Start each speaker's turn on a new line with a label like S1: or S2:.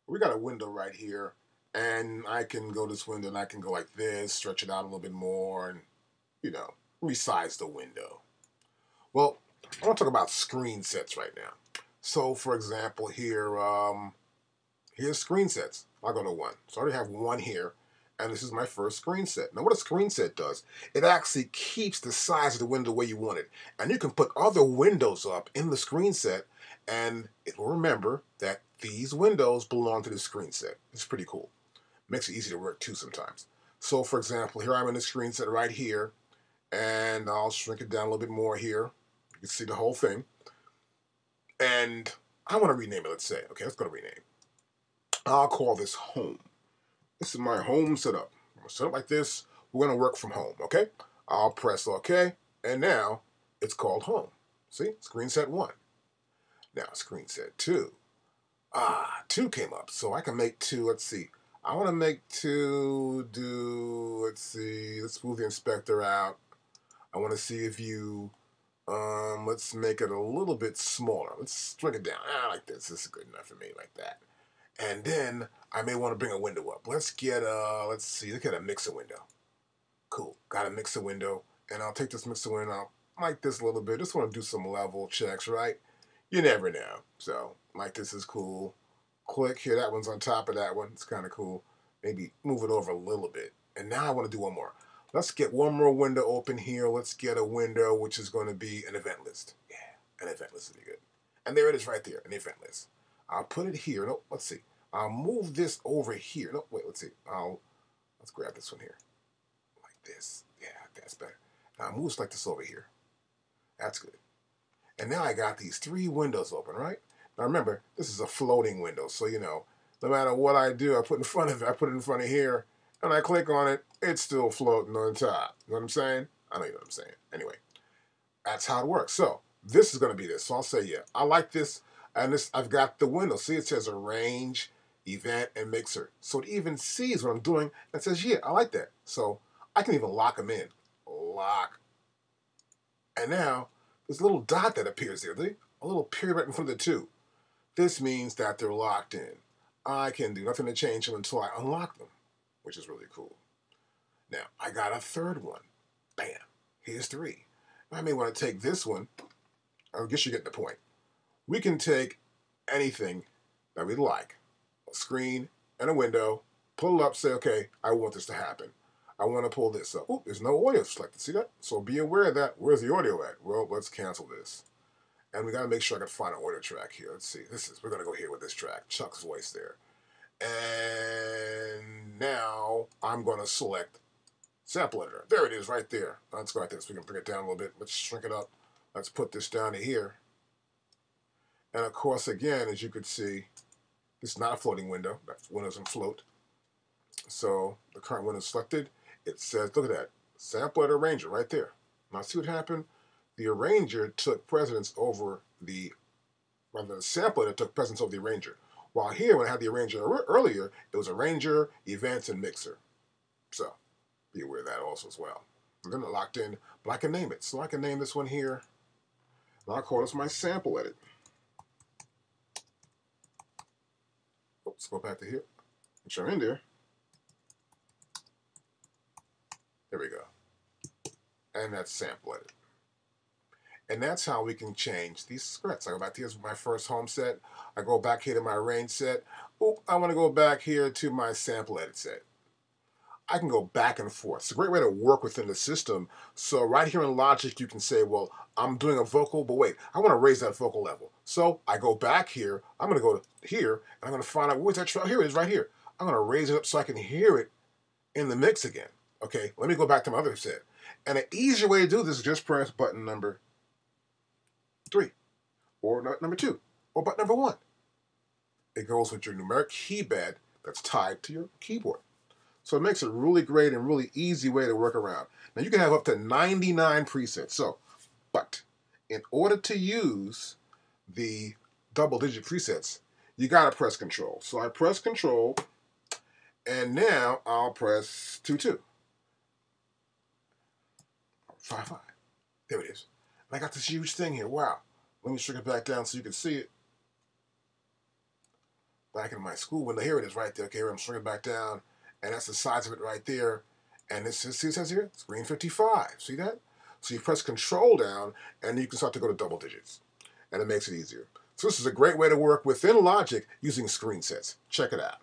S1: We got a window right here, and I can go this window and I can go like this, stretch it out a little bit more, and you know, resize the window. Well, I want to talk about screen sets right now. So, for example, here, here's screen sets. I'll go to one. So I already have one here, and this is my first screen set. Now, what a screen set does, it actually keeps the size of the window the way you want it. And you can put other windows up in the screen set, and it will remember that these windows belong to the screen set. It's pretty cool. Makes it easy to work too sometimes. So, for example, here I'm in the screen set right here, and I'll shrink it down a little bit more here. You can see the whole thing. And I want to rename it, let's say. Okay, let's go to rename. I'll call this home. This is my home setup. I'm going to set it like this. We're going to work from home, okay? I'll press OK, and now it's called home. See? Screen set 1. Now, screen set 2. 2 came up, so I can make 2. Let's see. I want to make 2 do, let's see, let's move the inspector out. I want to see if you, let's make it a little bit smaller. Let's shrink it down. Like this. This is good enough for me, like that. And then I may want to bring a window up. Let's get let's see, look at a mixer window. Cool, got a mixer window. And I'll take this mixer window, I'll like this a little bit. Just want to do some level checks, right? You never know. So, like this is cool. Click here, that one's on top of that one. It's kind of cool. Maybe move it over a little bit. And now I want to do one more. Let's get one more window open here. Let's get a window which is going to be an event list. Yeah, an event list would be good. And there it is right there, an event list. I'll put it here. No, let's see. I'll move this over here. No, wait, let's see. Let's grab this one here. Like this. Yeah, that's better. Now I'll move like this over here. That's good. And now I got these 3 windows open, right? Now remember, this is a floating window, so no matter what I do, I put in front of it, I put it in front of here, and I click on it, it's still floating on top. You know what I'm saying? I know you know what I'm saying. Anyway, that's how it works. So this is going to be this. So I'll say, yeah, I like this. And this, I've got the window. See, it says arrange, event, and mixer. So it even sees what I'm doing and says, yeah, I like that. So I can even lock them in. Lock. And now there's a little dot that appears there. A little period right in front of the 2. This means that they're locked in. I can do nothing to change them until I unlock them, which is really cool. Now, I got a third one. Bam. Here's 3. I may want to take this one. I guess you get the point. We can take anything that we like, a screen and a window, pull it up, say, okay, I want this to happen. I want to pull this up. Oh, there's no audio selected. See that? So be aware of that. Where's the audio at? Well, let's cancel this. And we got to make sure I can find an audio track here. Let's see. We're going to go here with this track. Chuck's voice there. And now I'm going to select sample editor. There it is right there. Let's go like this. We can bring it down a little bit. Let's shrink it up. Let's put this down to here. And of course, again, as you could see, it's not a floating window. That window doesn't float. So the current window is selected. It says, look at that, sample editor arranger right there. Now see what happened? The arranger took precedence over the sample editor took precedence over the arranger. While here, when I had the arranger earlier, it was arranger, events, and mixer. So be aware of that also as well. I'm going to locked in, but I can name it. So I can name this one here, and I'll call this my sample edit. Let's go back to here. Make sure I'm in there. There we go. And that's sample edit. And that's how we can change these scripts. I go back to here's my first home set. I go back here to my arrange set. Oh, I want to go back here to my sample edit set. I can go back and forth. It's a great way to work within the system. So right here in Logic, you can say, well, I'm doing a vocal, but wait, I want to raise that vocal level. So I go back here. I'm going to go to here, and I'm going to find out where's that track. Here it is right here. I'm going to raise it up so I can hear it in the mix again. Okay, let me go back to my other set. And an easier way to do this is just press button number 3, or number 2, or button number 1. It goes with your numeric keypad that's tied to your keyboard. So it makes it really great and really easy way to work around. Now you can have up to 99 presets. But in order to use the double-digit presets, you gotta press Control. So I press Control, and now I'll press 2-2. 5-5. There it is. And I got this huge thing here. Wow. Let me shrink it back down so you can see it. back in my school window. Here it is right there. Okay, here I'm swinging it back down, and that's the size of it right there. And this is, see, it says here, screen 55. See that? So you press Control down, and you can start to go to double digits, and it makes it easier. So this is a great way to work within Logic using screen sets. Check it out.